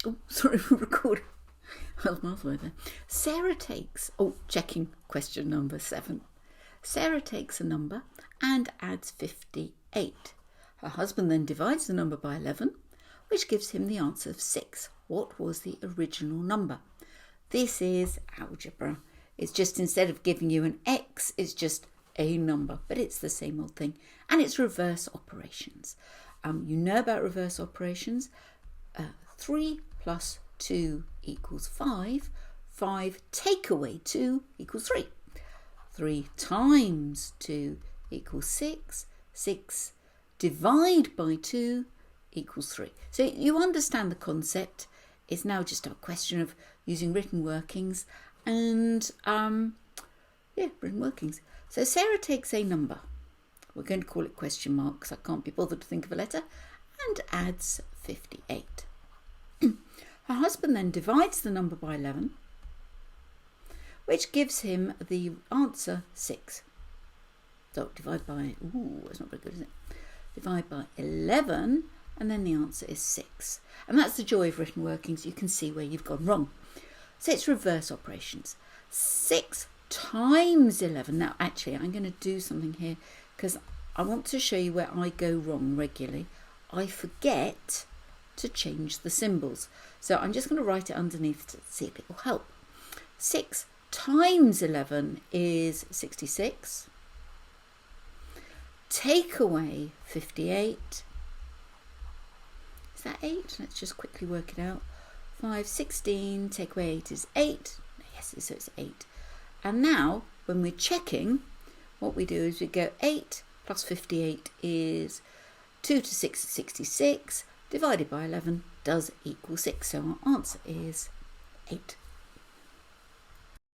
Oh, sorry, we record. I was miles away there. Sarah takes, checking question number 7. Sarah takes a number and adds 58. Her husband then divides the number by 11, which gives him the answer of 6. What was the original number? This is algebra. It's just, instead of giving you an X, it's just a number, but it's the same old thing. And it's reverse operations. You know about reverse operations. 3 plus 2 equals 5. 5 take away 2 equals 3. 3 times 2 equals 6. 6 divide by 2 equals 3. So you understand the concept. It's now just a question of using written workings and, written workings. So Sarah takes a number. We're going to call it question mark because I can't be bothered to think of a letter, and adds 58. Her husband then divides the number by 11, which gives him the answer 6. So divide by, that's not very good, is it? Divide by 11, and then the answer is 6. And that's the joy of written workings. You can see where you've gone wrong. So it's reverse operations. 6 times 11. Now, actually, I'm going to do something here because I want to show you where I go wrong regularly. I forget to change the symbols. So I'm just going to write it underneath to see if it will help. 6 times 11 is 66. Take away 58. Is that 8? Let's just quickly work it out. 5, 16, take away 8 is 8. Yes, so it's 8. And now, when we're checking, what we do is we go 8 plus 58 is 2 to 6 is 66, divided by 11 does equal 6. So our answer is 8.